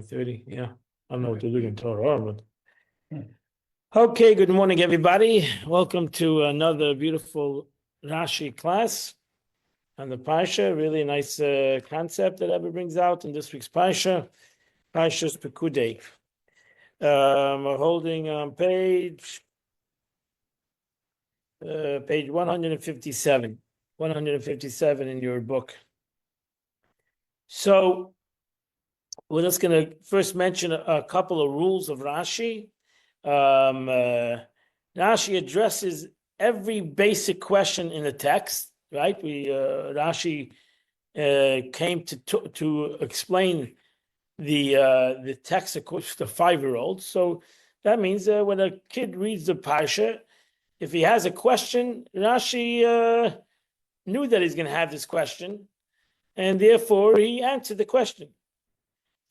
9:30. Yeah, I don't know what they're doing in Torah, but okay. Good morning, everybody. Welcome to another beautiful Rashi class on the Parsha. Really nice concept that Rebbe brings out in this week's Parsha, Parsha's Pekudei. We're holding on page 157, 157 in your book. So we're just going to first mention a couple of rules of Rashi. Rashi addresses every basic question in the text, right? Rashi came to explain the text, of course, to 5-year-olds. So that means when a kid reads the Parsha, if he has a question, Rashi knew that he's going to have this question, and therefore he answered the question.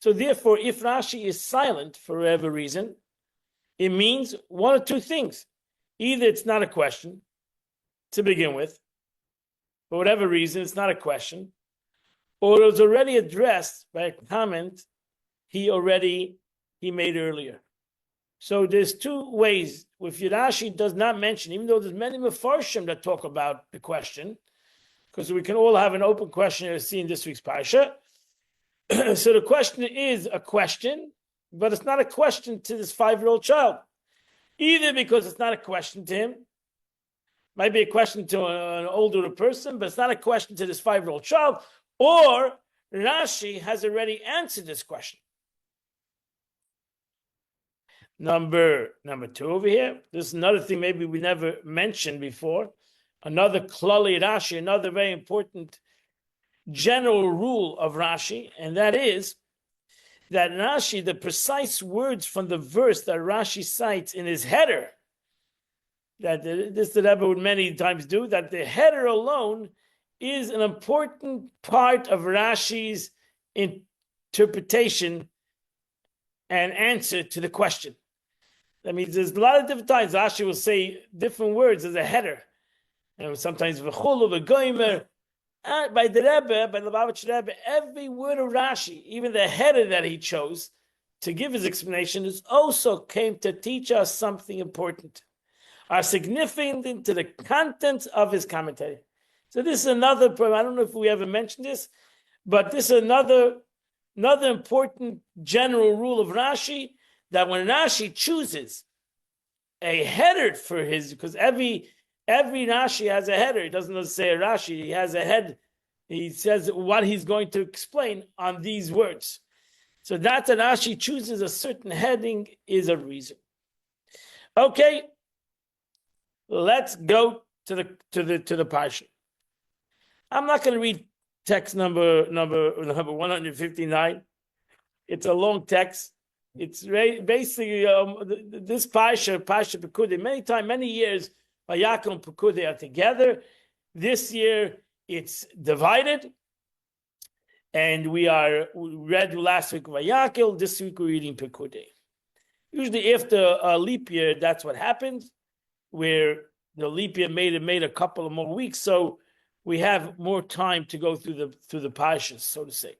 So therefore, if Rashi is silent for whatever reason, it means one or two things. Either it's not a question to begin with, for whatever reason, it's not a question, or it was already addressed by a comment he made earlier. So there's two ways. If Rashi does not mention, even though there's many Mefarshim that talk about the question, because we can all have an open question as seen in this week's Parsha. So the question is a question, but it's not a question to this 5-year-old child. Either because it's not a question to him, might be a question to an older person, but it's not a question to this 5-year-old child, or Rashi has already answered this question. Number two over here. This is another thing maybe we never mentioned before. Another klali Rashi, another very important general rule of Rashi, and that is that Rashi, the precise words from the verse that Rashi cites in his header, that this the Rebbe would many times do, that the header alone is an important part of Rashi's interpretation and answer to the question. That means there's a lot of different times Rashi will say different words as a header. And sometimes v'chulu, v'goymer. By the Rebbe, by the Lubavitch Rebbe, every word of Rashi, even the header that he chose to give his explanation, is also came to teach us something important, are significant to the contents of his commentary. So this is another problem. I don't know if we ever mentioned this, but this is another important general rule of Rashi, that when Rashi chooses a header for his, because every Rashi has a header. He doesn't just say a Rashi. He has a head. He says what he's going to explain on these words. So that Rashi chooses a certain heading is a reason. Okay, let's go to the Parsha. I'm not going to read text number 159. It's a long text. It's basically this Parsha Pekudei. Many years. Vayakel and Pekudei are together. This year it's divided, and we read last week Vayakel. This week we're reading Pekudei. Usually after a leap year, that's what happens, where the leap year made a couple of more weeks, so we have more time to go through the parshas, so to say.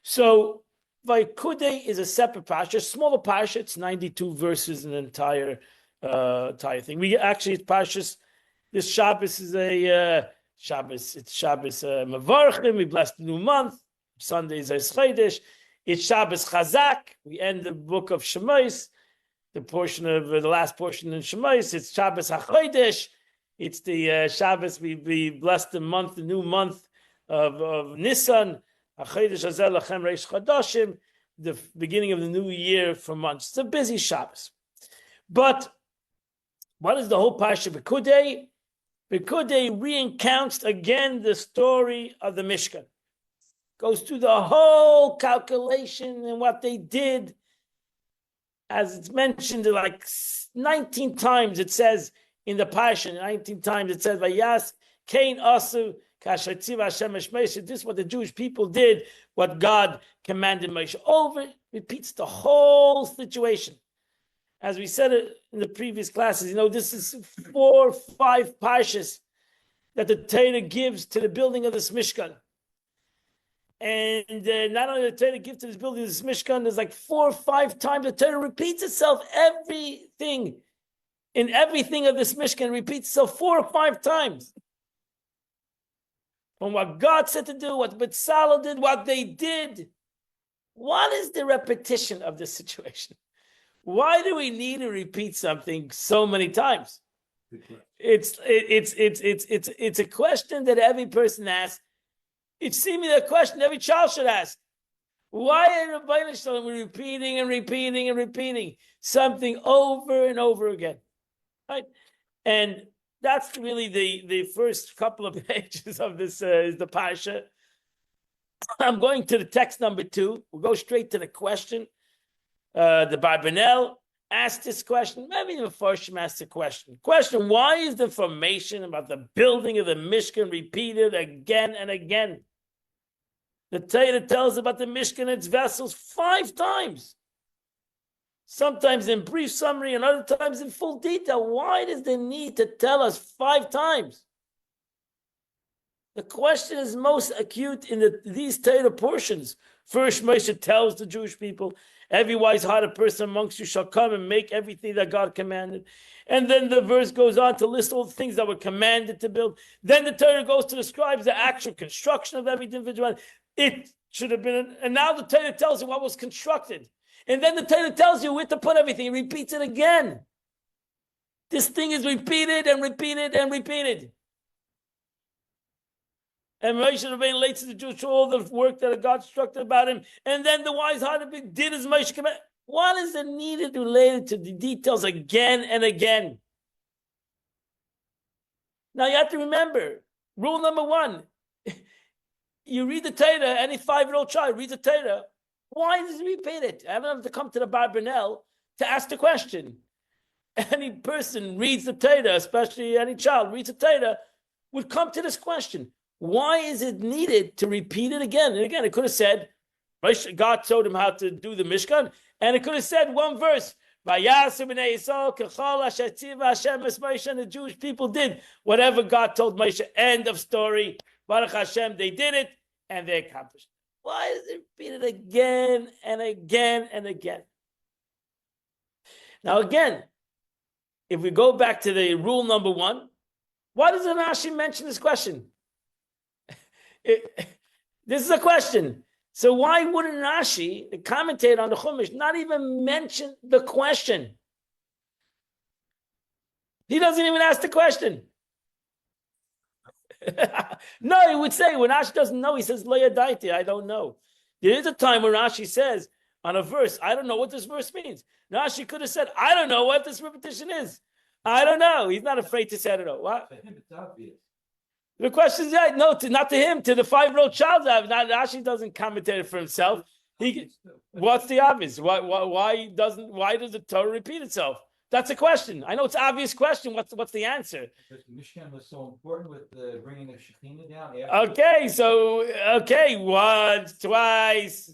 So Pekudei is a separate parsha, smaller parsha. It's 92 verses in the entire thing. It's Parshas. This Shabbos is a Shabbos. It's Shabbos Mevarchim. We bless the new month. Sunday is Chodesh. It's Shabbos Chazak. We end the book of Shemais. The last portion in Shemais. It's Shabbos HaChodesh. It's the Shabbos. We bless the month, the new month of Nisan. HaChodesh Hazel Lachem Reish Chadashim. The beginning of the new year for months. It's a busy Shabbos, but what is the whole Parsha Pekudei? Pekudei recounts again the story of the Mishkan. Goes through the whole calculation and what they did. As it's mentioned like 19 times, it says in the Parsha, 19 times it says, Vayas, Kain Asu, Kashatziv Hashem Moshe. This is what the Jewish people did, what God commanded Moshe. Repeats the whole situation. As we said it in the previous classes, this is 4 or 5 parshas that the Torah gives to the building of this Mishkan. And not only the Torah gives to this building, this Mishkan, there's like 4 or 5 times the Torah repeats itself. Everything of this Mishkan repeats itself 4 or 5 times. From what God said to do, what Bezalel did, what they did. What is the repetition of this situation? Why do we need to repeat something so many times? It's a question that every person asks. It seems to be a question every child should ask. Why are we repeating and repeating and repeating something over and over again? Right? And that's really the first couple of pages of this is the Parsha. I'm going to the text number 2. We'll go straight to the question. The Barbanel asked this question. Maybe the Farshim asked the question. Question, why is the information about the building of the Mishkan repeated again and again? The Torah tells about the Mishkan and its vessels 5 times. Sometimes in brief summary and other times in full detail. Why does the need to tell us 5 times? The question is most acute in these Torah portions. First, Moshe tells the Jewish people, every wise-hearted person amongst you shall come and make everything that God commanded. And then the verse goes on to list all the things that were commanded to build. Then the Torah goes to describe the actual construction of every individual. It should have been, and now the Torah tells you what was constructed. And then the Torah tells you where to put everything. It repeats it again. This thing is repeated and repeated and repeated. And Moshe Rabbeinu relates to the Jews all the work that God instructed about him. And then the wise-hearted did as Moshe commanded. What is the needed related to the details again and again? Now you have to remember, rule number 1. You read the Torah, any 5-year-old child reads the Torah. Why does he repeat it? I don't have to come to the Barbanel to ask the question. Any person reads the Torah, especially any child reads the Torah, would come to this question. Why is it needed to repeat it again? And again, it could have said, God told him how to do the Mishkan, and it could have said one verse, and the Jewish people did whatever God told Moshe. End of story. Baruch Hashem, they did it, and they accomplished it. Why is it repeated again and again and again? Now again, if we go back to the rule number 1, why does Rashi mention this question? This is a question. So why wouldn't Rashi, the commentator on the Chumash, not even mention the question? He doesn't even ask the question. No, he would say, when Rashi doesn't know, he says, Lo yadaiti, I don't know. There is a time when Rashi says on a verse, I don't know what this verse means. Rashi could have said, I don't know what this repetition is. I don't know. He's not afraid to say, I don't know. What? For him, it's obvious. The question is, not to him, to the 5-year-old child. Not Rashi doesn't commentate it for himself. What's the obvious? Why does the Torah repeat itself? That's a question. I know it's an obvious question. What's the answer? Because the Mishkan was so important with the bringing of Shekhinah down. Okay, once, twice,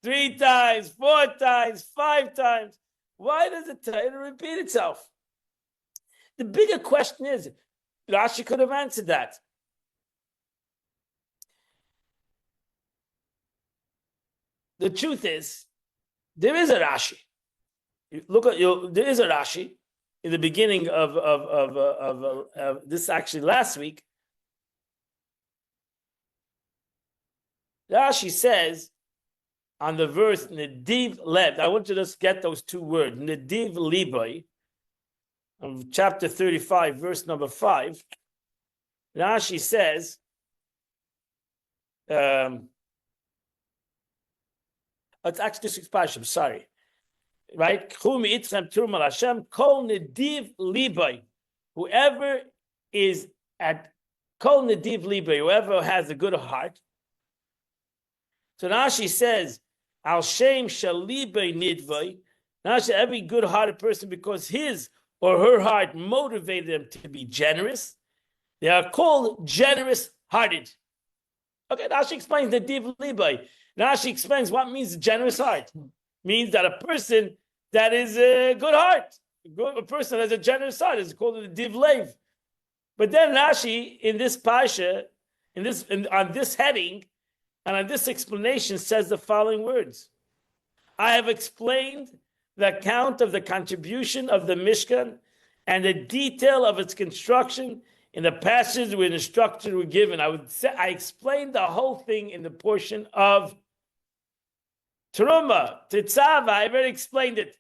3 times, 4 times, 5 times. Why does the Torah repeat itself? The bigger question is, Rashi could have answered that. The truth is, there is a Rashi. There is a Rashi in the beginning of this, actually last week. Rashi says on the verse Nediv Lev. I want you to just get those 2 words, Nediv Liboy, of chapter 35, verse number 5. Rashi says, it's actually this week's Parsha, I'm sorry. Right? Whoever is at Kol Nediv Libai, whoever has a good heart. So Rashi says, Al Shem Shalibai Nidvai. Rashi, every good-hearted person, because his or her heart motivated them to be generous, they are called generous-hearted. Okay, Rashi explains the Div Libai. Rashi explains what means generous heart. Means that a person that is a good heart, a person that has a generous heart, is called a Div Lev. But then Rashi, in this Parsha, on this heading, And on this explanation says the following words. I have explained the account of the contribution of the Mishkan and the detail of its construction in the passages where instructions were given. I explained the whole thing in the portion of Teruma, Tetzava. I already explained it.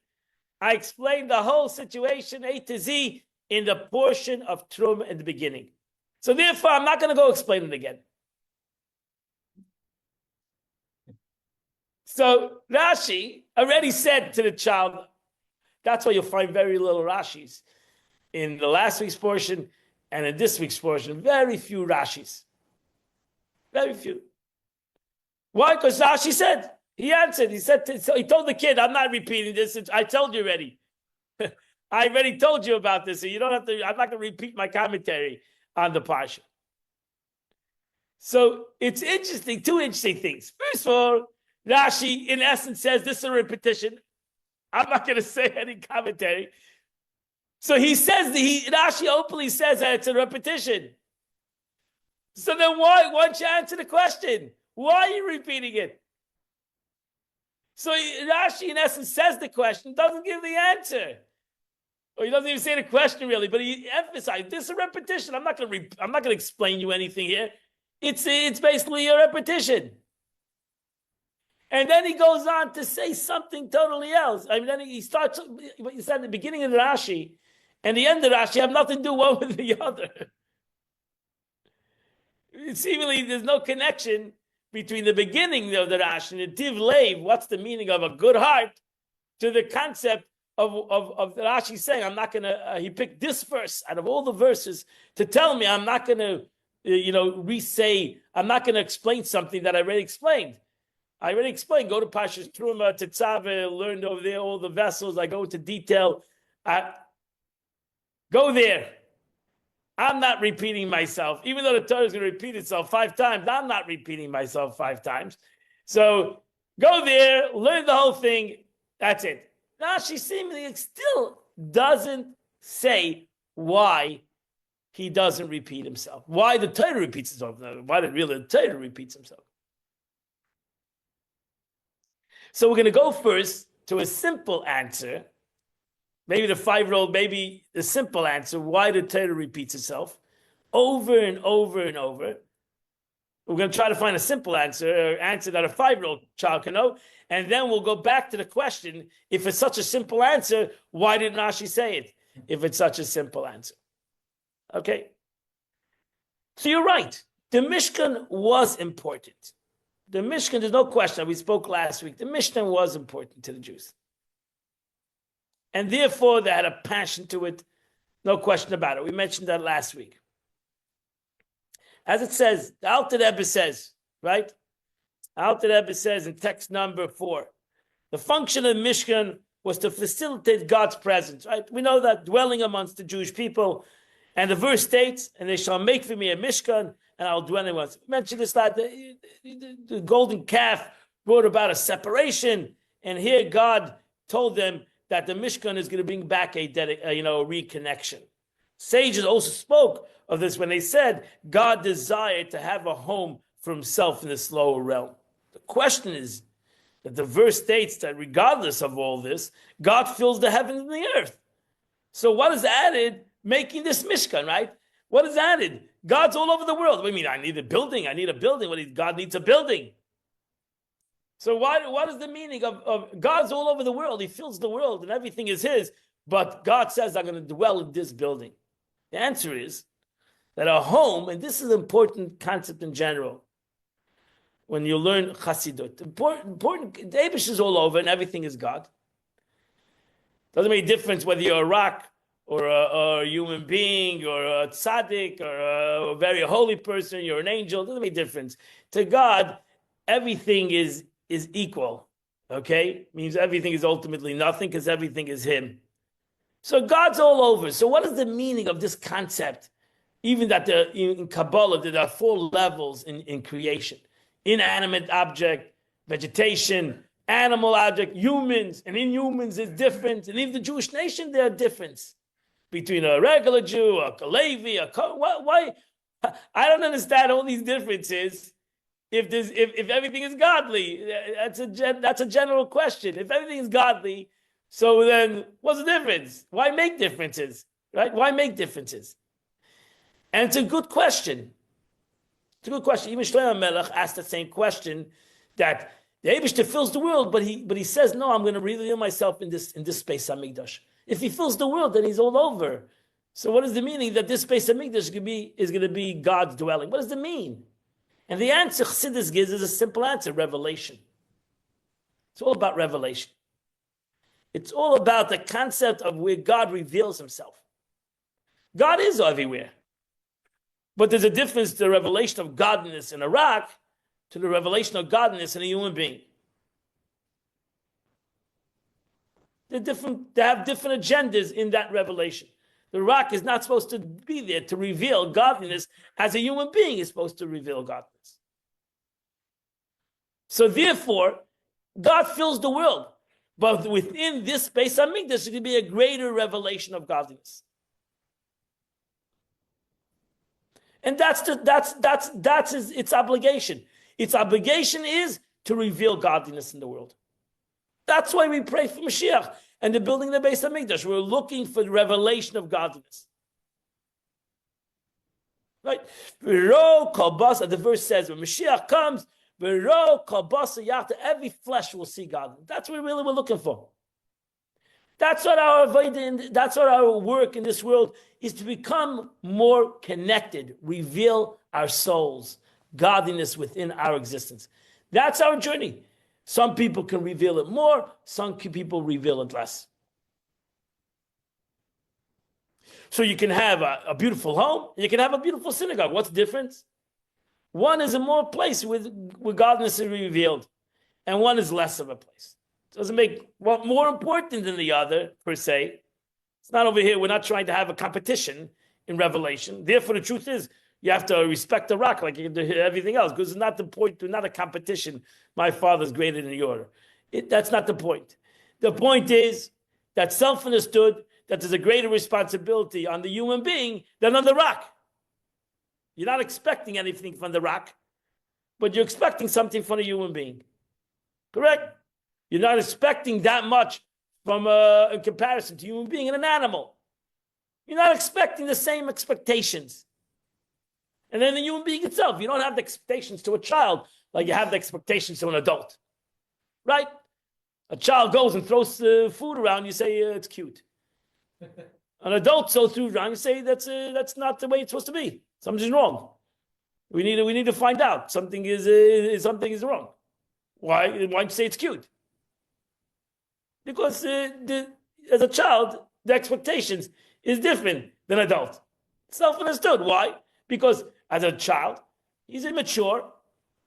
I explained the whole situation, A to Z, in the portion of Teruma in the beginning. So therefore, I'm not going to go explain it again. So Rashi already said to the child, that's why you'll find very little Rashis in the last week's portion and in this week's portion. Very few Rashis. Very few. Why? Because Rashi said, he answered, he told the kid, I'm not repeating this. I told you already. I already told you about this, so you don't have to, I'm not going to repeat my commentary on the Parsha. So it's interesting, two interesting things. First of all, Rashi, in essence, says this is a repetition. I'm not going to say any commentary. So he says, Rashi openly says that it's a repetition. So then why don't you answer the question? Why are you repeating it? So Rashi, in essence, says the question, doesn't give the answer. Or he doesn't even say the question really, but he emphasized this is a repetition. I'm not going to explain you anything here. It's basically a repetition. And then he goes on to say something totally else. I mean, then he starts, what you said at the beginning of the Rashi and the end of the Rashi have nothing to do one with the other. Seemingly, there's no connection between the beginning of the Rashi and the Div Lev, what's the meaning of a good heart, to the concept of the Rashi saying, I'm not going to, he picked this verse out of all the verses to tell me I'm not going to, re-say, I'm not going to explain something that I already explained. I already explained, go to Parshas Truma, Tetzave, learned over there all the vessels. I go into detail. Go there. I'm not repeating myself. Even though the Torah is going to repeat itself 5 times, I'm not repeating myself 5 times. So go there, learn the whole thing. That's it. Rashi seemingly still doesn't say why he doesn't repeat himself. Why the Torah repeats itself. Why the Torah repeats himself. So we're going to go first to a simple answer. Maybe the 5-year-old, maybe the simple answer, why the Torah repeats itself over and over and over. We're going to try to find a simple answer, an answer that a 5-year-old child can know. And then we'll go back to the question, if it's such a simple answer, why didn't Rashi say it? If it's such a simple answer. Okay? So you're right. The Mishkan was important. The Mishkan, there's no question. We spoke last week. The Mishkan was important to the Jews. And therefore, they had a passion to it. No question about it. We mentioned that last week. As it says, the Alter Rebbe says, right? Alter Rebbe says in text number 4, the function of Mishkan was to facilitate God's presence, right? We know that dwelling amongst the Jewish people. And the verse states, and they shall make for me a Mishkan, and I'll dwell in once. We mentioned this, that the golden calf brought about a separation. And here God told them that the Mishkan is going to bring back a reconnection. Sages also spoke of this when they said God desired to have a home for himself in this lower realm. The question is that the verse states that regardless of all this, God fills the heavens and the earth. So what is added making this Mishkan, right? What is added? God's all over the world. What do you mean? I need a building. God needs a building. So what is the meaning of God's all over the world? He fills the world and everything is his. But God says, I'm going to dwell in this building. The answer is that a home, and this is an important concept in general, when you learn Chassidut, important, the Eibush is all over and everything is God. Doesn't make a difference whether you're a rock or a human being or a tzaddik or a very holy person, you're an angel, doesn't make a difference. To God, everything is equal, okay? Means everything is ultimately nothing because everything is him. So God's all over. So what is the meaning of this concept? Even that in Kabbalah, there are 4 levels in creation. Inanimate object, vegetation, animal object, humans, and in humans is different. And even the Jewish nation, there are differences between a regular Jew, a Levi, why? I don't understand all these differences if everything is godly, that's a general question. If everything is godly, so then what's the difference? Why make differences? Right? Why make differences? And it's a good question. It's a good question. Even Shlomo Melech asked the same question, that the Eibishter fills the world, but he says, no, I'm going to reveal myself in this space Hamikdash. If he fills the world, then he's all over. So what is the meaning that this space Hamikdash is going to be God's dwelling? What does it mean? And the answer Chassidus gives is a simple answer: revelation. It's all about revelation. It's all about the concept of where God reveals himself. God is everywhere. But there's a difference to the revelation of godliness in a rock to the revelation of godliness in a human being. They're different. They have different agendas in that revelation. The rock is not supposed to be there to reveal godliness as a human being is supposed to reveal godliness. So therefore, God fills the world. But within this space, I mean, there's going to be a greater revelation of godliness. And that's its obligation. Its obligation is to reveal godliness in the world. That's why we pray for Mashiach and the building of the Beis Hamikdash. We're looking for the revelation of godliness. Right? The verse says, when Mashiach comes, every flesh will see God. That's what we're looking for. That's what our work in this world is, to become more connected, reveal our souls, godliness within our existence. That's our journey. Some people can reveal it more, some people reveal it less. So you can have a beautiful home, and you can have a beautiful synagogue. What's the difference? One is a more place where godliness is revealed, and one is less of a place. It doesn't make one more important than the other, per se. It's not over here. We're not trying to have a competition in revelation. Therefore, the truth is, you have to respect the rock like you do everything else, because it's not the point, not a competition. My father's greater than yours. That's not the point. The point is that self-understood, that there's a greater responsibility on the human being than on the rock. You're not expecting anything from the rock, but you're expecting something from a human being. Correct? You're not expecting that much from in comparison to a human being and an animal. You're not expecting the same expectations. And then the human being itself, you don't have the expectations to a child like you have the expectations to an adult. Right? A child goes and throws food around, you say it's cute. An adult throws food around, you say that's not the way it's supposed to be. Something's wrong. We need to find out something is wrong. Why don't you say it's cute? Because as a child, the expectations is different than adult. Self-understood. Why? Because as a child, he's immature,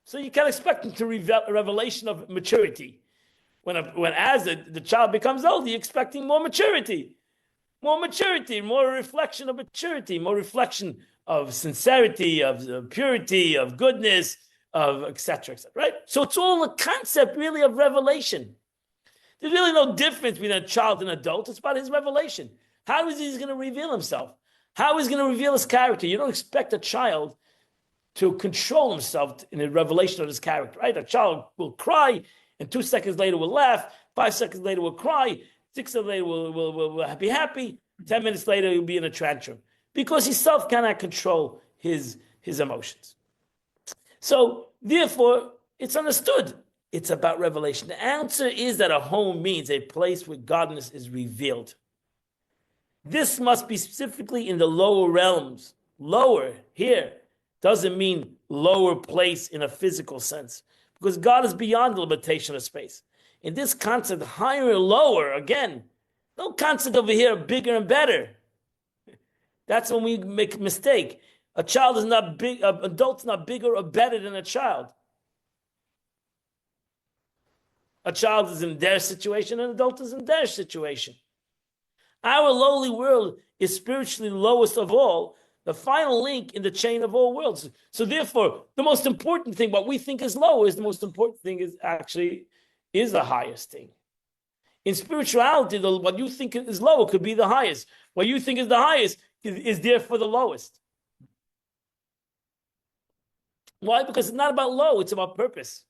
so you can't expect him to reveal a revelation of maturity. When as the child becomes older, you're expecting more maturity, more reflection of maturity, more reflection of sincerity, of purity, of goodness, of etc., right? So it's all a concept really of revelation. There's really no difference between a child and an adult. It's about his revelation. How is he going to reveal himself? How is he going to reveal his character? You don't expect a child to control himself in the revelation of his character, right? A child will cry, and 2 seconds later will laugh, 5 seconds later will cry, 6 seconds later will be happy, 10 minutes later he'll be in a tantrum, because he self cannot control his emotions. So therefore, it's understood. It's about revelation. The answer is that a home means a place where godliness is revealed. This must be specifically in the lower realms. Lower here doesn't mean lower place in a physical sense, because God is beyond the limitation of space. In this concept, higher and lower, again, no concept over here, bigger and better. That's when we make a mistake. A child is not big, an adult's not bigger or better than a child. A child is in their situation, an adult is in their situation. Our lowly world is spiritually lowest of all, the final link in the chain of all worlds. So therefore, the most important thing, what we think is low, is the most important thing is actually the highest thing. In spirituality, what you think is low could be the highest. What you think is the highest is therefore the lowest. Why? Because it's not about low, it's about purpose.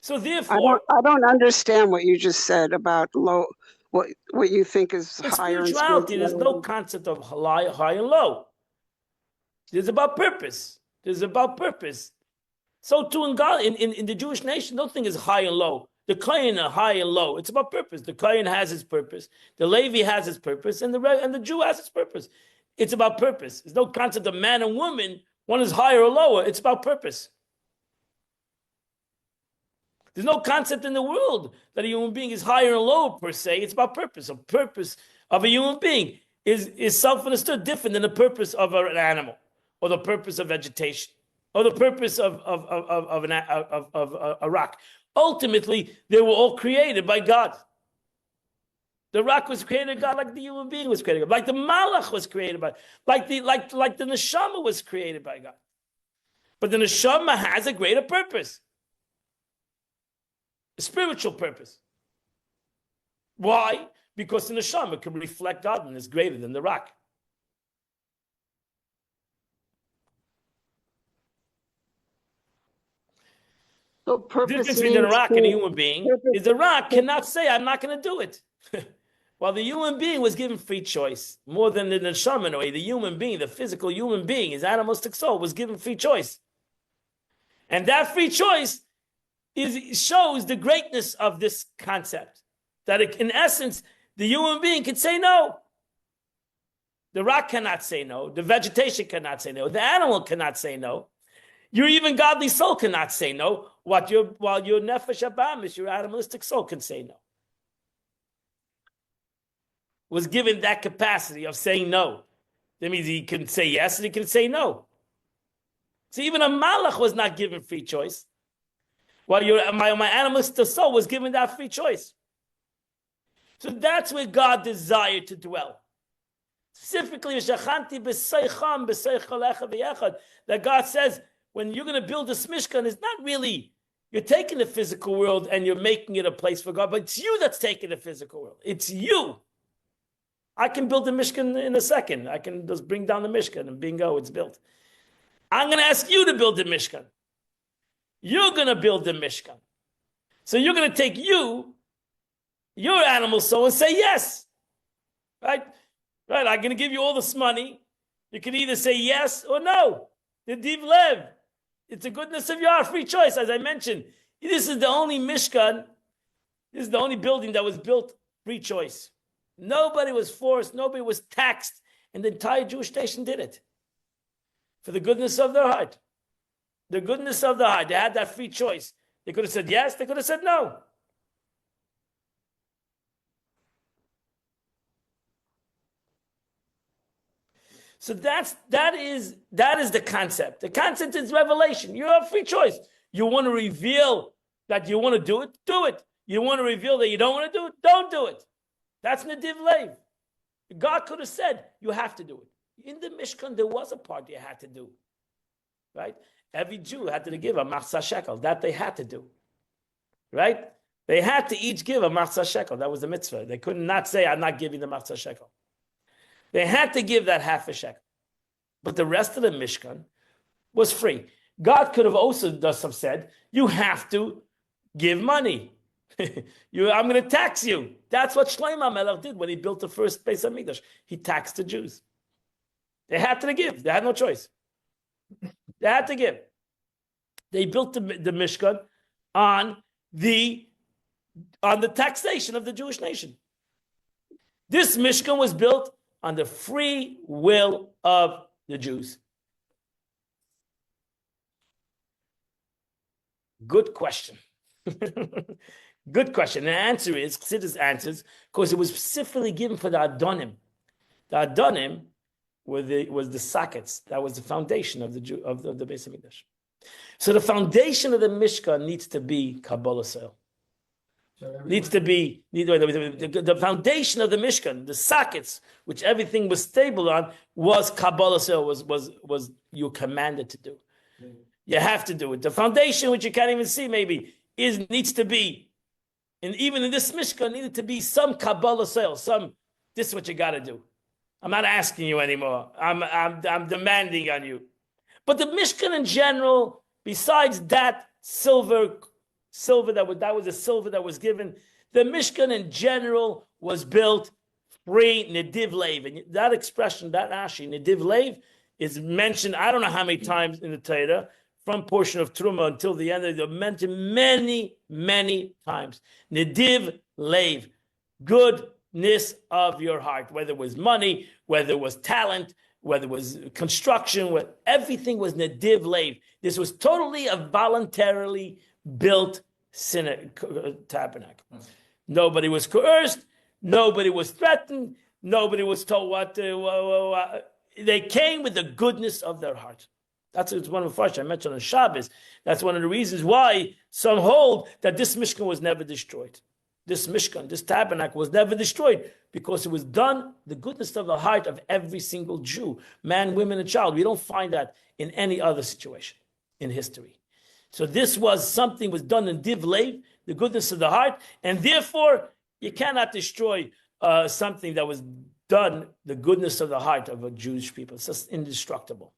So therefore, I don't understand what you just said about low, what you think is in higher in spirituality, there's no spirituality. concept of high and low. There's about purpose. There's about purpose. So too in God, in the Jewish nation, nothing is high and low. The Kohen are high and low. It's about purpose. The Kohen has his purpose. The Levi has his purpose, and the Jew has his purpose. It's about purpose. There's no concept of man and woman. One is higher or lower. It's about purpose. There's no concept in the world that a human being is higher and lower per se. It's about purpose. A purpose of a human being is self-understood, different than the purpose of an animal, or the purpose of vegetation, or the purpose of a rock. Ultimately, they were all created by God. The rock was created by God, like the human being was created by God, like the malach was created by, like the neshama was created by God. But the neshama has a greater purpose. A spiritual purpose. Why? Because the neshama can reflect God and is greater than the rock. So The purpose difference between a means rock and a human being is the rock purpose. cannot say, I'm not going to do it. While the human being was given free choice, more than the neshama, the human being, the physical human being, his animalistic soul, was given free choice. And that free choice shows the greatness of this concept. That in essence, the human being can say no. The rock cannot say no. The vegetation cannot say no. The animal cannot say no. Your even godly soul cannot say no. While your nefesh abamis, your animalistic soul, can say no. Was given that capacity of saying no. That means he can say yes and he can say no. So even a malach was not given free choice. While my animalistic soul was given that free choice. So that's where God desired to dwell. Specifically, that God says, when you're going to build this mishkan, it's not really, you're taking the physical world and you're making it a place for God, but it's you that's taking the physical world. It's you. I can build the mishkan in a second. I can just bring down the mishkan and bingo, it's built. I'm going to ask you to build the mishkan. You're going to build the mishkan. So you're going to take your animal soul, and say yes. Right? Right, I'm going to give you all this money. You can either say yes or no. The div lev. It's the goodness of your free choice. As I mentioned, this is the only mishkan, this is the only building that was built free choice. Nobody was forced, nobody was taxed, and the entire Jewish nation did it. For the goodness of their heart. The goodness of their heart. They had that free choice. They could have said yes, they could have said no. So that is the concept. The concept is revelation. You have free choice. You want to reveal that you want to do it, do it. You want to reveal that you don't want to do it, don't do it. That's Nadiv Lev. God could have said, you have to do it. In the Mishkan, there was a part you had to do. Right? Every Jew had to give a machzah shekel. That they had to do. Right? They had to each give a machzah shekel. That was the mitzvah. They could not say, I'm not giving the machzah shekel. They had to give that half a shekel. But the rest of the Mishkan was free. God could have also just have said, you have to give money. I'm going to tax you. That's what Shlomo Melech did when he built the first Beis Hamikdash. He taxed the Jews. They had to give. They had no choice. They had to give. They built the Mishkan on the taxation of the Jewish nation. This Mishkan was built on the free will of the Jews. Good question. Good question. The answer is, Chassidus answers, because it was specifically given for the Adonim. The Adonim was the sockets. That was the foundation of the Beis Hamikdash. So the foundation of the Mishkan needs to be Kabbalah soil. The foundation of the Mishkan, the sockets, which everything was stable on, was Kabbalah soil, was you commanded to do. You have to do it. The foundation, which you can't even see maybe, needs to be, and even in this Mishkan, needed to be some Kabbalah soil, this is what you got to do. I'm not asking you anymore. I'm demanding on you. But the Mishkan in general, besides that silver that was a silver that was given, the Mishkan in general was built free nediv leiv. And that expression, that Rashi, nediv leiv, is mentioned, I don't know how many times in the Torah, from portion of Truma until the end, they're mentioned many, many times. Nediv leiv, goodness of your heart, whether it was money, whether it was talent, whether it was construction, everything was nediv leiv. This was totally a voluntarily built tabernacle. Nobody was coerced. Nobody was threatened. Nobody was told what to. They came with the goodness of their heart. That's one of the Parsha I mentioned on Shabbos. That's one of the reasons why some hold that this Mishkan was never destroyed. This Mishkan, this tabernacle was never destroyed because it was done the goodness of the heart of every single Jew, man, women, and child. We don't find that in any other situation in history. So this was something was done in Div Leiv, the goodness of the heart, and therefore you cannot destroy something that was done the goodness of the heart of a Jewish people. It's just indestructible.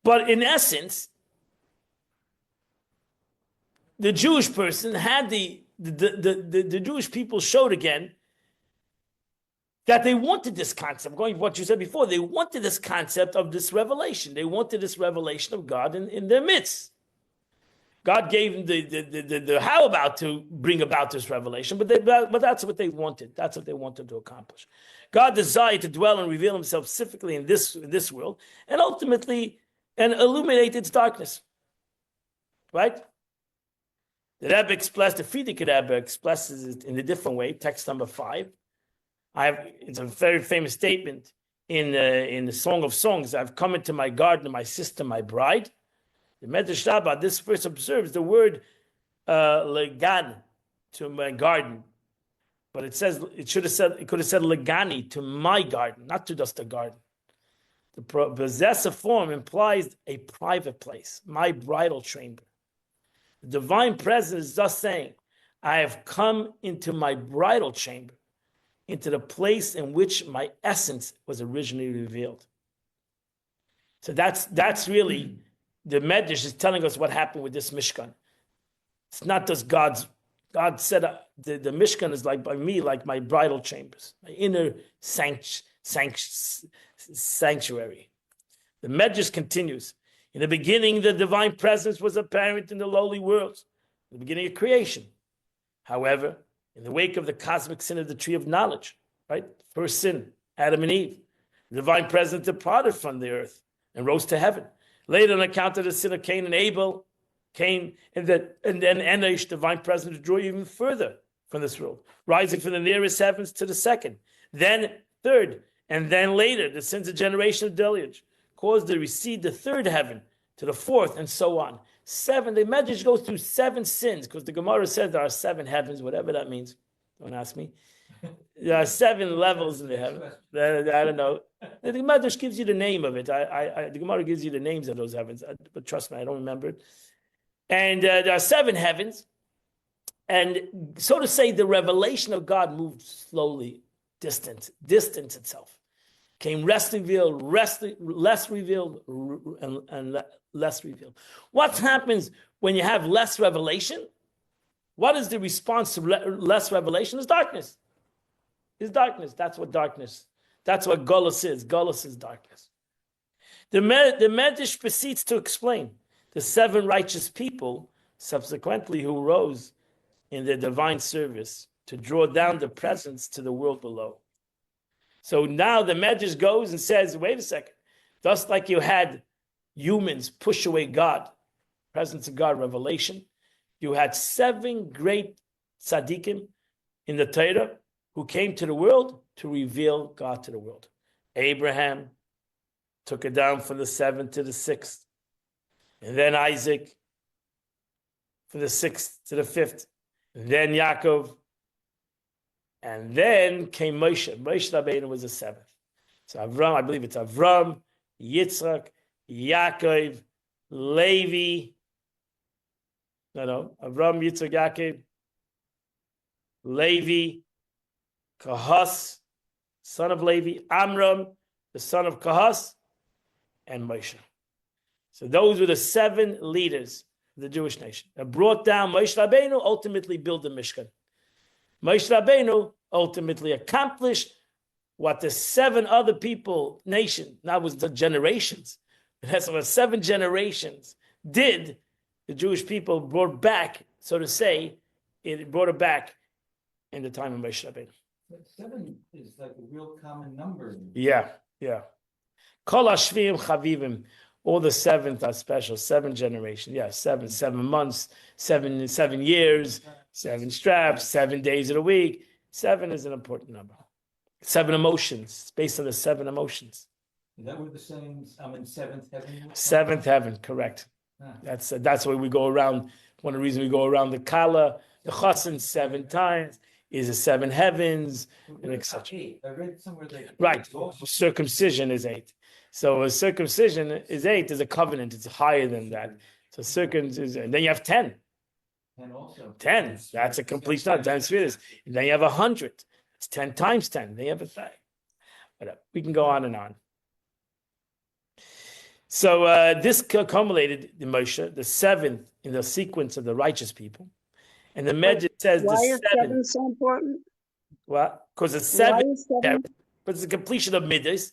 But in essence, the Jewish person had the Jewish people showed again that they wanted this concept, going to what you said before, they wanted this concept of this revelation. They wanted this revelation of God in their midst. God gave them the how about to bring about this revelation, but that's what they wanted. That's what they wanted to accomplish. God desired to dwell and reveal himself specifically in this world, and ultimately and illuminate its darkness. Right? The Rebbe expressed, the Frierdiker Rebbe expresses it in a different way, text number 5. It's a very famous statement in the Song of Songs. I've come into my garden, my sister, my bride. The Medrash Rabbah, this verse observes the word legan, to my garden. But it could have said legani, to my garden, not to just a garden. The possessive form implies a private place, my bridal chamber. The divine presence is just saying, I have come into my bridal chamber, into the place in which my essence was originally revealed. So that's really, the Medrash is telling us what happened with this Mishkan. It's not just God said the Mishkan is like by me, like my bridal chambers, my inner sanctuary. The Medrash continues. In the beginning, the divine presence was apparent in the lowly worlds, in the beginning of creation. However, in the wake of the cosmic sin of the tree of knowledge, right? First sin, Adam and Eve, the divine presence departed from the earth and rose to heaven. Later, on account of the sin of Cain and Abel, and then Enosh, divine presence drew even further from this world, rising from the nearest heavens to the second, then third, and then later, the sins of generation of deluge caused to recede the third heaven to the fourth, and so on. 7, the Medrash goes through 7 sins, because the Gemara says there are 7 heavens, whatever that means. Don't ask me. There are 7 levels in the heaven. I don't know. The Medrash gives you the name of it. The Gemara gives you the names of those heavens, but trust me, I don't remember it. And there are 7 heavens, and so to say, the revelation of God moved slowly, distance itself. Came less revealed, and less revealed. What happens when you have less revelation? What is the response to less revelation? Is darkness. Is darkness. That's what Golus is. Golus is darkness. The Medrash proceeds to explain the 7 righteous people subsequently who rose in their divine service to draw down the presence to the world below. So now the Medrash goes and says, wait a second, just like you had humans push away God, presence of God, revelation, you had 7 great tzaddikim in the Torah who came to the world to reveal God to the world. Abraham took it down from the 7th to the 6th, and then Isaac from the 6th to the 5th, and then Yaakov, and then came Moshe. Moshe Rabbeinu was the 7th. So Avram, I believe it's Avram, Yitzchak, Yaakov, Levi. Avram, Yitzchak, Yaakov, Levi, Kahas, son of Levi, Amram, the son of Kahas, and Moshe. So those were the 7 leaders of the Jewish nation that brought down Moshe Rabbeinu, ultimately built the Mishkan. Moshe Rabbeinu ultimately accomplished what the 7 other people, nation, that was the generations, that's what 7 generations did. The Jewish people brought back, so to say, it brought it back in the time of Moshe Rabbeinu. 7 is like a real common number. Yeah. Kol Hashvim Chavivim, all the 7th are special, 7 generations. Yeah, 7 months, 7 years, 7 straps, 7 days of the week. 7 is an important number. 7 emotions, based on the 7 emotions. Is that what the same? I'm in 7th heaven. 7th heaven, correct. That's why we go around. One of the reasons we go around the Kala, the Chassan 7 times. Is the 7 heavens, and etc. I read somewhere that right. Circumcision is 8. So a circumcision is 8 is a covenant. It's higher than that. So circumcision, and then you have 10. 10 also. 10. That's a complete start. 10 spheres. And then you have 100. It's 10 times 10. Then you have a thing. But we can go on and on. So this accumulated the Moshe, the 7th in the sequence of the righteous people. And the Medrash says why the is 7 so important? What? Because it's Why 7, is 7? but it's the completion of Midas.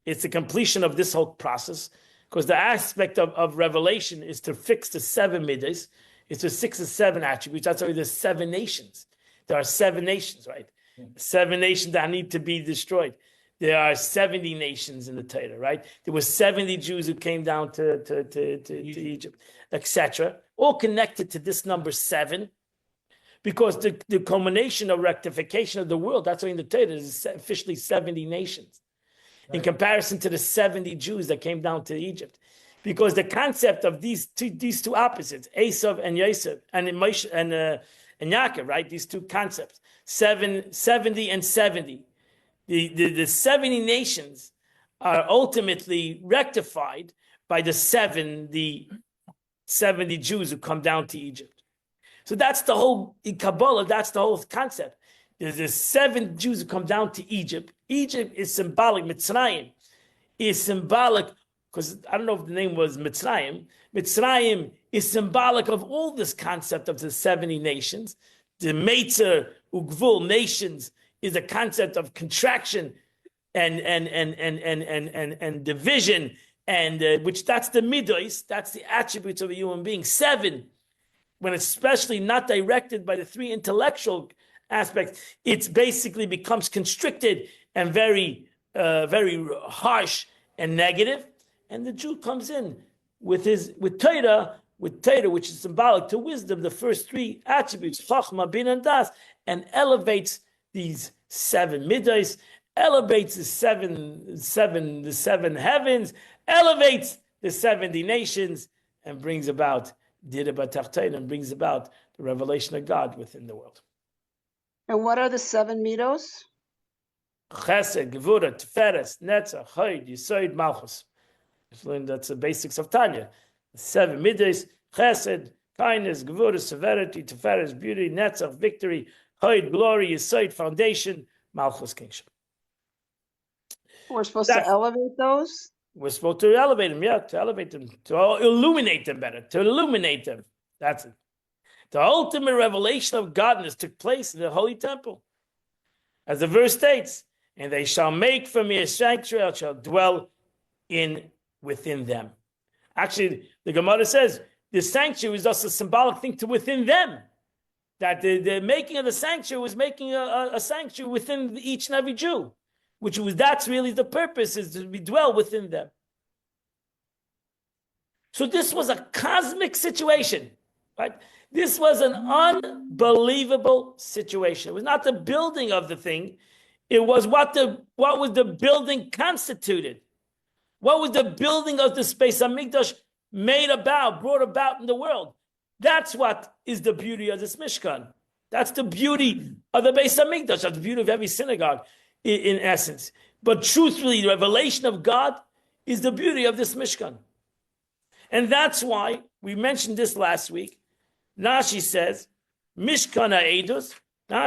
It's the completion of this whole process. Because the aspect of revelation is to fix the 7 Midas. It's to 6 or 7 attributes. That's why there's 7 nations. There are 7 nations, right? 7 nations that need to be destroyed. There are 70 nations in the Torah, right? There were 70 Jews who came down to Egypt, etc. All connected to this number 7. Because the culmination of rectification of the world, that's why in the Torah is officially 70 nations. Right. In comparison to the 70 Jews that came down to Egypt. Because the concept of these two opposites, Esav and Yosef, and Moshe and Yaakov, right? These 2 concepts, 70 and 70. The 70 nations are ultimately rectified by the 70 Jews who come down to Egypt. So that's the whole, in Kabbalah, that's the whole concept. There's 7 Jews who come down to Egypt. Egypt is symbolic. Mitzrayim is symbolic, because I don't know if the name was Mitzrayim. Mitzrayim is symbolic of all this concept of the 70 nations. The Meitzer, Ugvul, nations, is a concept of contraction and division, and which that's the midos, that's the attributes of a human being. 7, when it's especially not directed by the 3 intellectual aspects, it basically becomes constricted and very harsh and negative. And the Jew comes in with Torah, which is symbolic to wisdom, the first 3 attributes, Chachma, Bin, and Das, and elevates these 7 midos, elevates the 7 heavens, elevates the 70 nations, and brings about and brings about the revelation of God within the world. And what are the 7 midos? Chesed, Gevura, Tiferes, Netzach, Chod, Yesod, Malchus. That's the basics of Tanya. The 7 midos: Chesed, kindness, Gevura, severity, Tiferes, beauty, Netzach, victory, Chod, glory, Yesod, foundation, Malchus, kingship. We're supposed to elevate those? We're supposed to elevate them, to elevate them, to illuminate them better, to illuminate them. That's it. The ultimate revelation of godness took place in the Holy Temple. As the verse states, and they shall make for me a sanctuary, shall dwell within them. Actually, the Gemara says, the sanctuary is also a symbolic thing to within them. That the making of the sanctuary was making a sanctuary within each and every Jew. That's really the purpose, is to dwell within them. So this was a cosmic situation, right? This was an unbelievable situation. It was not the building of the thing. It was what was the building constituted. What was the building of the space Hamikdash brought about in the world? That's what is the beauty of this Mishkan. That's the beauty of the Beis Hamikdash. That's the beauty of every synagogue, in essence. But truthfully, the revelation of God is the beauty of this Mishkan. And that's why we mentioned this last week. Rashi says, Mishkan ha'edus.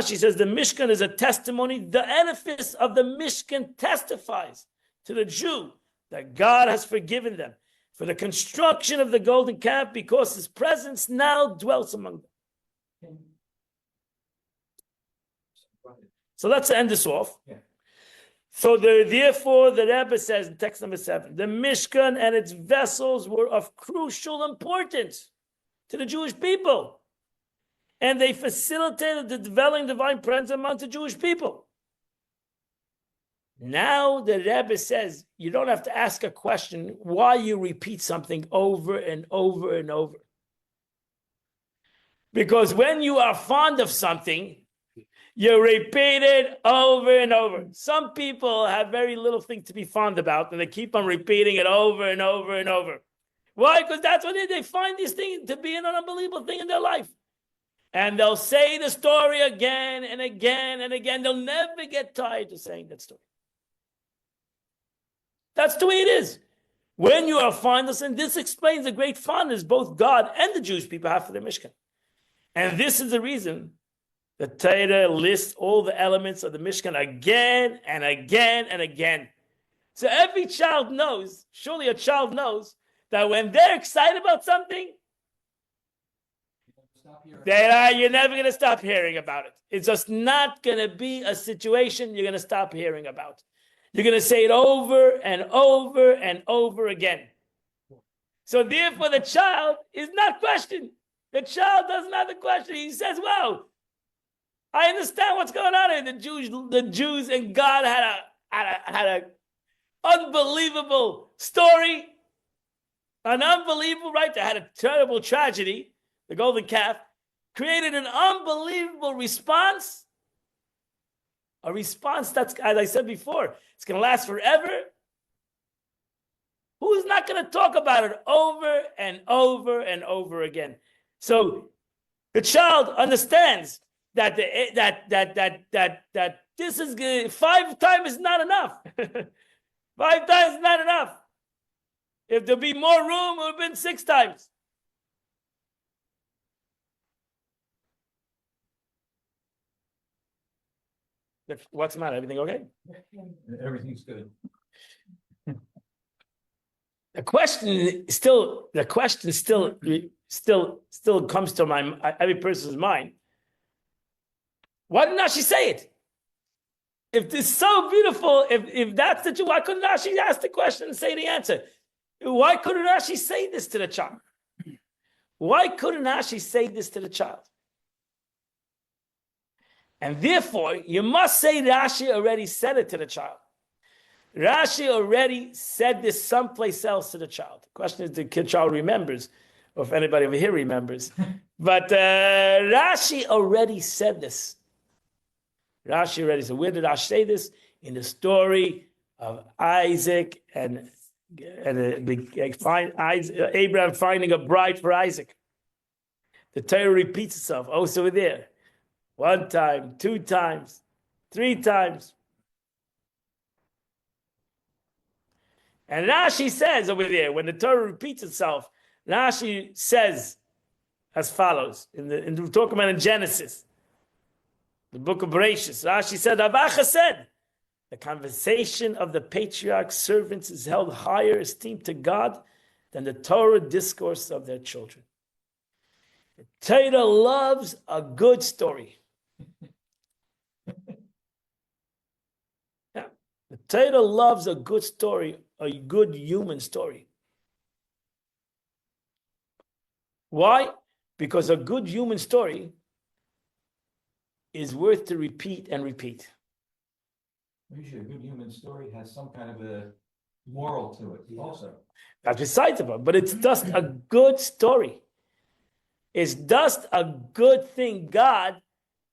She says the Mishkan is a testimony. The edifice of the Mishkan testifies to the Jew that God has forgiven them for the construction of the golden calf because his presence now dwells among them. So let's end this off. Yeah. So therefore, the Rebbe says in text number 7, the Mishkan and its vessels were of crucial importance to the Jewish people. And they facilitated the dwelling divine presence among the Jewish people. Now the Rebbe says, you don't have to ask a question why you repeat something over and over and over. Because when you are fond of something, you repeat it over and over. Some people have very little thing to be fond about, and they keep on repeating it over and over and over. Why? Because that's what they find this thing to be an unbelievable thing in their life. And they'll say the story again and again and again. They'll never get tired of saying that story. That's the way it is. When you are fondness, and this explains the great fondness both God and the Jewish people have for their Mishkan. And this is the reason the Torah lists all the elements of the Mishkan again and again and again. So every child knows, surely a child knows, that when they're excited about something, you're never going to stop hearing about it. It's just not going to be a situation you're going to stop hearing about. You're going to say it over and over and over again. So therefore, the child is not questioned. The child doesn't have the question. He says, wow, I understand what's going on here. The Jews and God had a unbelievable story. An unbelievable, right? They had a terrible tragedy. The golden calf created an unbelievable response. A response that's, as I said before, it's going to last forever. Who's not going to talk about it over and over and over again? So the child understands that this is good. 5 times is not enough. 5 times is not enough. If there'll be more room, it would have been 6 times. What's the matter? Everything okay? Everything's good. The question still comes to every person's mind. Why didn't Rashi say it? If it's so beautiful, if that's the truth, why couldn't Rashi ask the question and say the answer? Why couldn't Rashi say this to the child? Why couldn't Rashi say this to the child? And therefore, you must say Rashi already said it to the child. Rashi already said this someplace else to the child. The question is, the child remembers, or if anybody over here remembers. But Rashi already said this. Rashi already said. Where did Rashi say this? In the story of Isaac and Abraham finding a bride for Isaac. The Torah repeats itself. Oh, so we're there. 1 time, 2 times, 3 times. And Rashi says over there, when the Torah repeats itself, Rashi says as follows, we're talking about in Genesis, the book of Bereshit. Rashi said, Avacha said, the conversation of the patriarch servants is held higher esteem to God than the Torah discourse of their children. The Torah loves a good story. Yeah. The Torah loves a good story, a good human story. Why? Because a good human story is worth to repeat and repeat. Usually a good human story has some kind of a moral to it also. That's besides about, but it's just a good story. It's just a good thing, God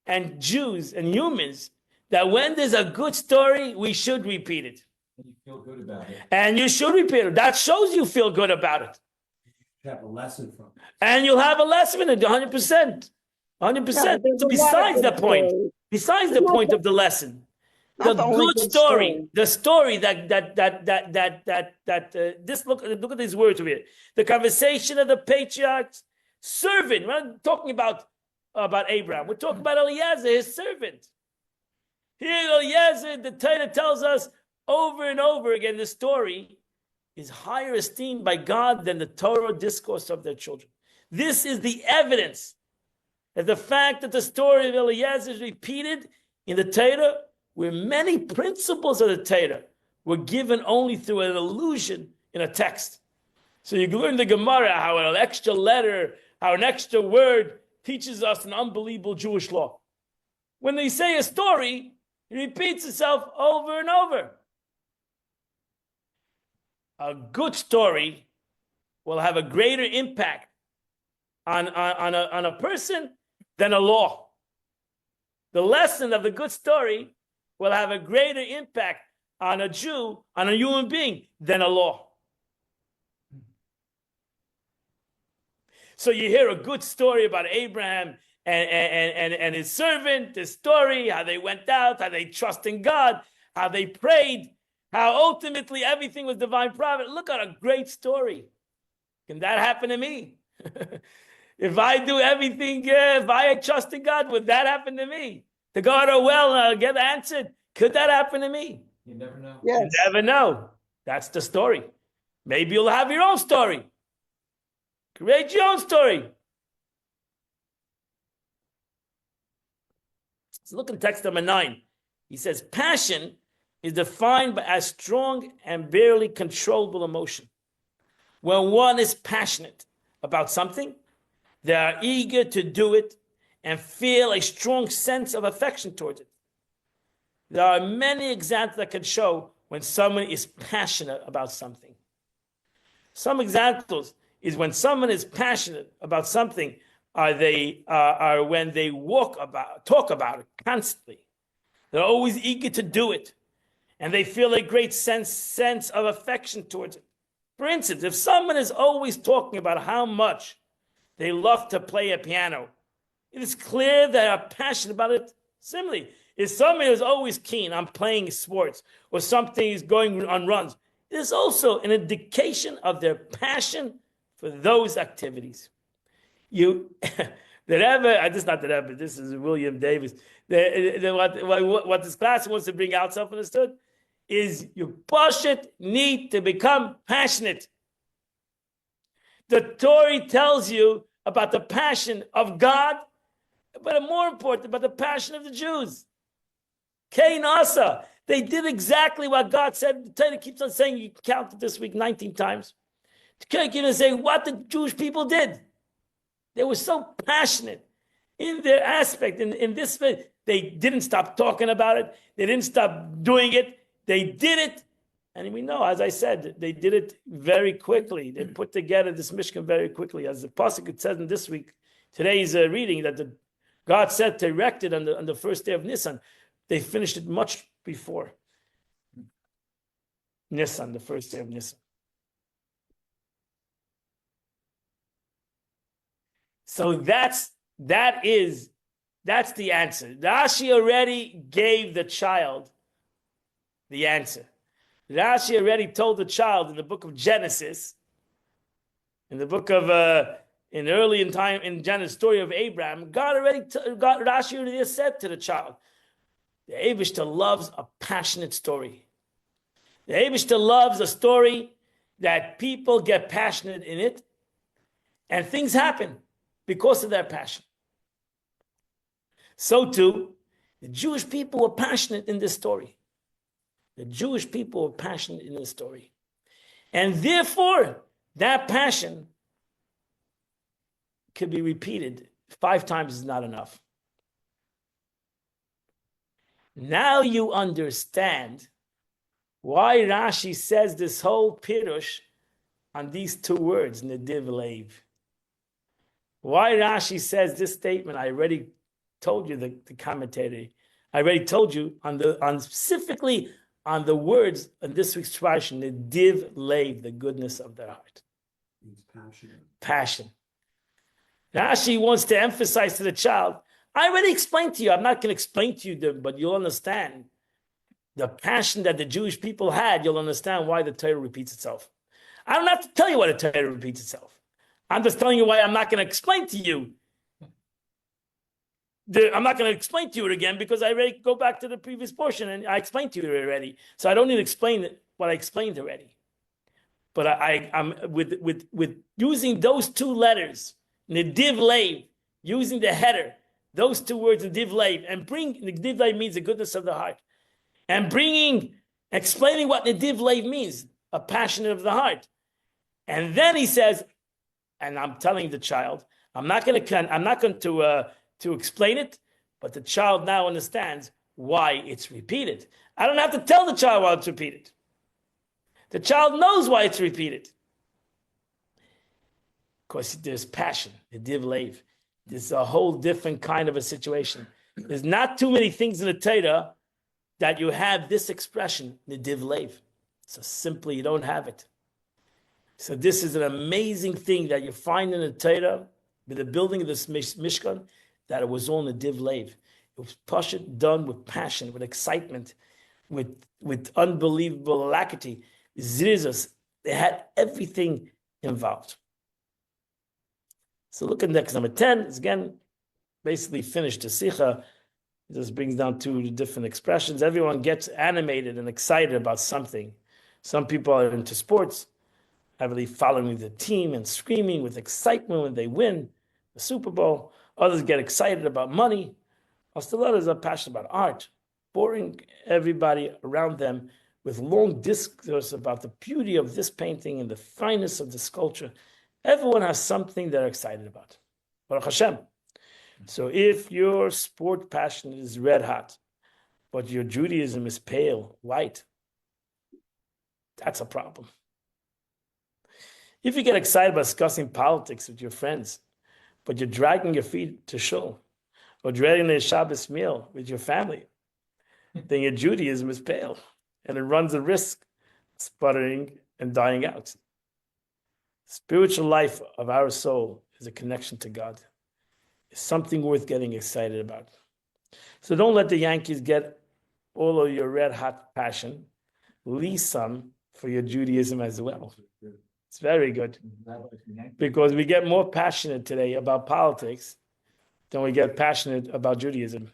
and Jews and humans, that when there's a good story, we should repeat it. And you feel good about it. And you should repeat it. That shows you feel good about it. You have a lesson from it. And you'll have a lesson in it, 100%. 100%. So besides the point, besides the point of the lesson, the good story, the story that this look at these words over here. The conversation of the patriarch's servant. We're not talking about about Abraham. We're talking about Eliezer, his servant. Here, Eliezer, the Torah tells us over and over again, the story is higher esteemed by God than the Torah discourse of their children. This is the evidence that the fact that the story of Eliezer is repeated in the Torah, where many principles of the Torah were given only through an allusion in a text. So you learn the Gemara, how an extra letter, how an extra word teaches us an unbelievable Jewish law. When they say a story, it repeats itself over and over. A good story will have a greater impact on a person than a law. The lesson of the good story will have a greater impact on a Jew, on a human being, than a law. So you hear a good story about Abraham and his servant, the story, how they went out, how they trust in God, how they prayed, how ultimately everything was divine providence. Look at a great story. Can that happen to me? If I do everything, if I trust in God, would that happen to me? To go out a well, get answered. Could that happen to me? You never know. Yes. You never know. That's the story. Maybe you'll have your own story. Create your own story. Let's look in text number 9. He says, passion is defined as strong and barely controllable emotion. When one is passionate about something, they are eager to do it and feel a strong sense of affection towards it. There are many examples that can show when someone is passionate about something. Some examples is when someone is passionate about something, are when they talk about it constantly. They're always eager to do it, and they feel a great sense of affection towards it. For instance, if someone is always talking about how much they love to play a piano, it is clear they are passionate about it. Similarly, if someone is always keen on playing sports or something is going on runs, it is also an indication of their passion for those activities. This is William Davis. What this class wants to bring out, self-understood, is you need to become passionate. The Torah tells you about the passion of God, but more important, about the passion of the Jews. Cain Asa, they did exactly what God said. The Torah keeps on saying, you counted this week 19 times. The Torah keeps on saying what the Jewish people did. They were so passionate in their aspect, in this way. They didn't stop talking about it. They didn't stop doing it. They did it. And we know, as I said, they did it very quickly. They put together this Mishkan very quickly. As the Pasuk says in this week, today's reading, that God said to erect it on the first day of Nisan. They finished it much before Nisan, the first day of Nisan. So that's the answer. Rashi already gave the child the answer. Rashi already told the child in the book of Genesis, in the book of early in time in Genesis, story of Abraham. Rashi already said to the child, the Eibishter loves a passionate story. The Eibishter loves a story that people get passionate in it, and things happen because of their passion. So too, the Jewish people were passionate in this story. The Jewish people were passionate in this story. And therefore, that passion could be repeated 5 times is not enough. Now you understand why Rashi says this whole pirush on these 2 words, nediv leiv. Why Rashi says this statement. I already told you, the commentator. I already told you on specifically on the words in this week's Parsha, nediv leiv, the goodness of their heart. It's passionate. Passion. Rashi wants to emphasize to the child, I already explained to you. I'm not going to explain to you, but you'll understand the passion that the Jewish people had. You'll understand why the Torah repeats itself. I don't have to tell you why the Torah repeats itself. I'm just telling you why I'm not going to explain to you. I'm not going to explain to you it again because I already go back to the previous portion and I explained to you it already. So I don't need to explain what I explained already. But I'm with using those two letters, Nediv Leiv, using the header, those two words, Nediv Leiv, and Nediv Leiv means the goodness of the heart, and explaining what Nediv Leiv means, a passion of the heart. And then he says, and I'm telling the child, I'm not going to explain it, but the child now understands why it's repeated. I don't have to tell the child why it's repeated. The child knows why it's repeated. Because there's passion, the div leiv. There's a whole different kind of a situation. There's not too many things in the Torah that you have this expression, the div leiv. So simply you don't have it. So this is an amazing thing that you find in the Torah, with the building of this Mishkan, that it was all in the div leiv. It was Parsha done with passion, with excitement, with unbelievable alacrity. Zirzos, they had everything involved. So look at next number 10. It's again basically finished the Sikha. It just brings down two different expressions. Everyone gets animated and excited about something. Some people are into sports, heavily following the team and screaming with excitement when they win the Super Bowl. Others get excited about money. Still others are passionate about art, boring everybody around them with long discourse about the beauty of this painting and the fineness of the sculpture. Everyone has something they're excited about. Baruch Hashem. So if your sport passion is red hot, but your Judaism is pale, white, that's a problem. If you get excited about discussing politics with your friends, but you're dragging your feet to shul, or dreading a Shabbos meal with your family, then your Judaism is pale. And it runs a risk of sputtering and dying out. Spiritual life of our soul is a connection to God. It's something worth getting excited about. So don't let the Yankees get all of your red hot passion. Leave some for your Judaism as well. It's very good. Because we get more passionate today about politics than we get passionate about Judaism.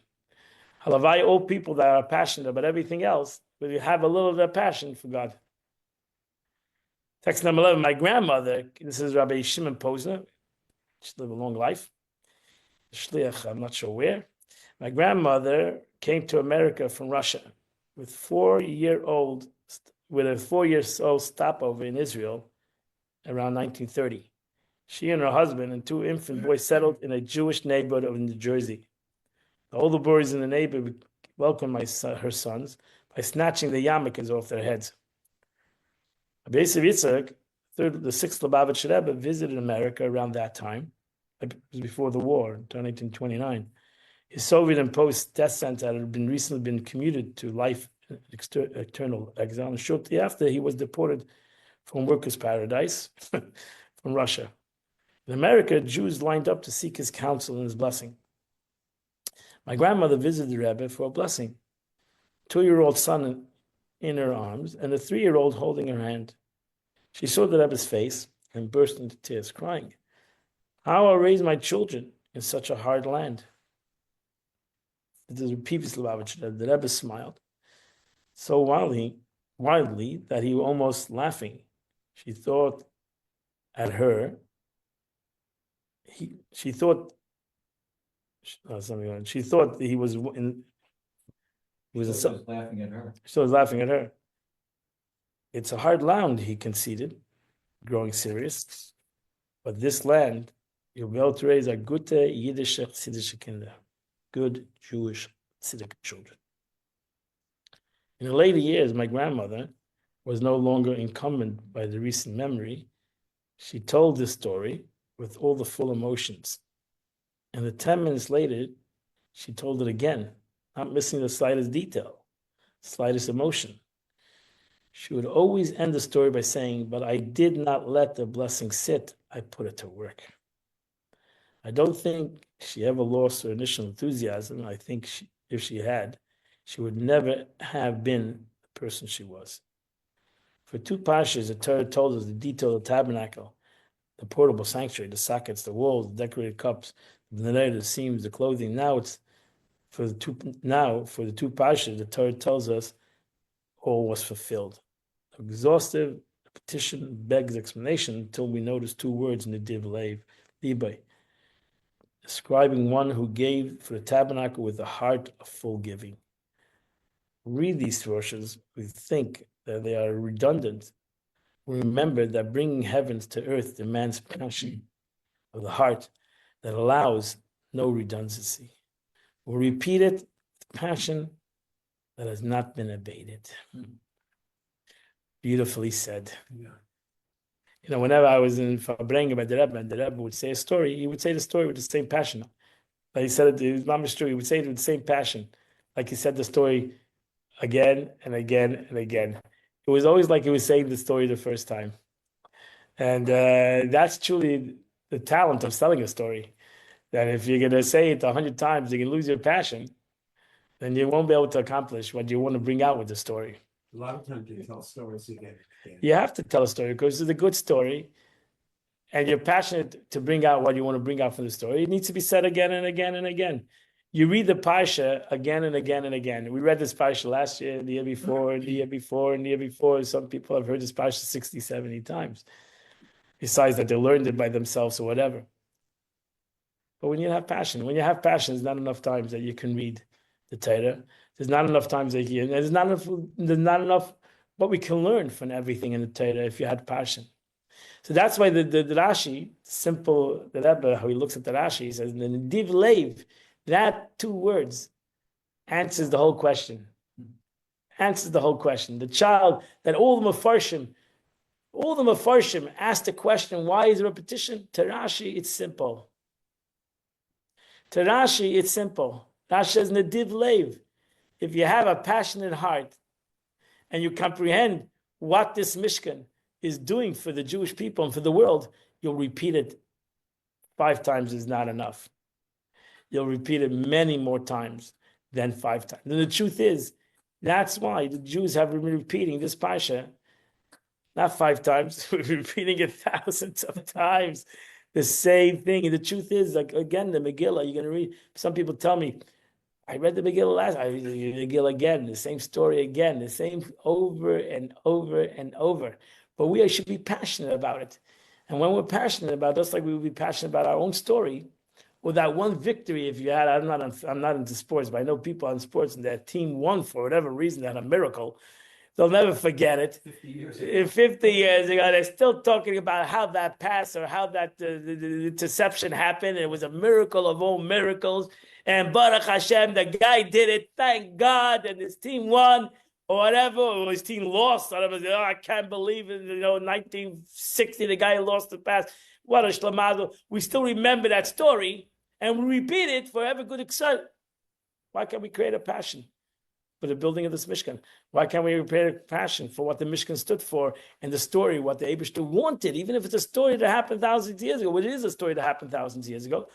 Halavai, all people that are passionate about everything else, but you have a little of that passion for God. Text number 11, my grandmother, this is Rabbi Shimon Posner, she lived a long life. Shliach, I'm not sure where. My grandmother came to America from Russia with a 4-year-old stopover in Israel around 1930. She and her husband and 2 infant boys settled in a Jewish neighborhood of New Jersey. The older boys in the neighborhood welcomed her sons by snatching the yarmulkes off their heads. Rabbi Yitzchak, the 6th Lubavitch Rebbe, visited America around that time. It was before the war, in 1929. His Soviet-imposed death sentence had recently been commuted to life in eternal exile. And shortly after, he was deported from workers' paradise from Russia. In America, Jews lined up to seek his counsel and his blessing. My grandmother visited the Rebbe for a blessing. 2-year-old son in her arms and a 3-year-old holding her hand. She saw the Rebbe's face and burst into tears, crying, "How I raise my children in such a hard land?" This is the previous Lubavitch Rebbe. The Rebbe smiled so wildly that he was almost laughing. She thought at her. She thought that he was in. He was laughing at her. She was laughing at her. It's a hard land, he conceded, growing serious. But this land, you'll be able to raise a gute Yiddish Tziddish kinder, good Jewish Tziddish children. In the later years, my grandmother was no longer encumbered by the recent memory. She told this story with all the full emotions. And then 10 minutes later, she told it again, not missing the slightest detail, slightest emotion. She would always end the story by saying, "But I did not let the blessing sit, I put it to work." I don't think she ever lost her initial enthusiasm. I think if she had, she would never have been the person she was. For 2 Parshas, the Torah told us the detail of the tabernacle, the portable sanctuary, the sockets, the walls, the decorated cups, the seams, the clothing. Now it's for the two parshas, the Torah tells us all was fulfilled. Exhaustive petition begs explanation until we notice two words in the div libay, describing one who gave for the tabernacle with a heart of full giving. Read these verses, we think that they are redundant. We remember that bringing heavens to earth demands passion of the heart that allows no redundancy. We'll repeat it with passion that has not been abated. Beautifully said. Yeah. You know, whenever I was in Fabrenga by the Rebbe, and the Rebbe would say a story, he would say the story with the same passion. Like he said it was mamish true. He would say it with the same passion. Like he said the story again and again and again. It was always like he was saying the story the first time. And that's truly the talent of selling a story. That if you're going to say it 100 times, you can lose your passion, then you won't be able to accomplish what you want to bring out with the story. A lot of times you tell stories again. You have to tell a story because it's a good story and you're passionate to bring out what you want to bring out from the story. It needs to be said again and again and again. You read the Parsha again and again and again. We read this Parsha last year, the year before, and the year before, and the year before. Some people have heard this Parsha 60, 70 times. Besides that they learned it by themselves or whatever. But when you have passion, there's not enough times that you can read the Torah. There's not enough times that you can, there's not enough what we can learn from everything in the Torah if you had passion. So that's why the Rashi, simple, the Rebbe, how he looks at the Rashi, he says, the Div Leiv, that two words answers the whole question. Answers the whole question. The child, that all the Mefarshim asked the question, why is there repetition? To Rashi, it's simple. To Rashi, it's simple. Rashi says, Nediv Leiv. If you have a passionate heart and you comprehend what this Mishkan is doing for the Jewish people and for the world, you'll repeat it 5 times is not enough. You'll repeat it many more times than 5 times. And the truth is, that's why the Jews have been repeating this Parsha, not 5 times, we're repeating it thousands of times. The same thing. And the truth is, like again, the Megillah, you're going to read. Some people tell me, I read the Megillah I read the Megillah again, the same story again, the same over and over and over. But we should be passionate about it. And when we're passionate about it, just like we would be passionate about our own story, or that one victory, if you had, I'm not into sports, but I know people on sports and their team won for whatever reason, they had a miracle. They'll never forget it. 50 years ago. In 50 years ago, they're still talking about how that pass or how that the interception happened. It was a miracle of all miracles. And Baruch Hashem, the guy did it. Thank God. And his team won or whatever. Or his team lost. I can't believe it. 1960, the guy lost the pass. What a shlamado. We still remember that story and we repeat it for every good excitement. Why can't we create a passion for the building of this Mishkan? Why can't we prepare a passion for what the Mishkan stood for and the story, what the Eibishter wanted, even if it's a story that happened thousands of years ago? Well, it is a story that happened thousands of years ago,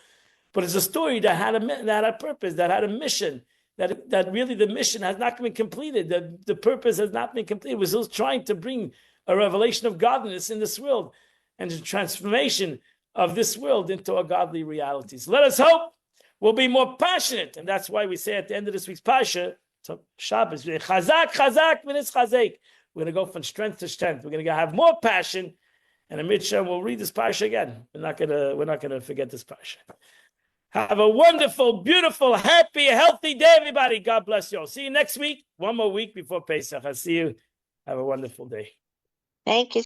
but it's a story that had a purpose, that had a mission, that really the mission has not been completed, the purpose has not been completed. We're still trying to bring a revelation of godliness in this world and the transformation of this world into a godly reality. So let us hope we'll be more passionate, and that's why we say at the end of this week's Parsha, so Shabbos, chazak, v'nis chazek. We're going to go from strength to strength. We're going to have more passion, and in Mitzvah we'll read this Parsha again. We're not going to forget this Parsha. Have a wonderful, beautiful, happy, healthy day, everybody. God bless you all. See you next week. One more week before Pesach. I'll see you. Have a wonderful day. Thank you.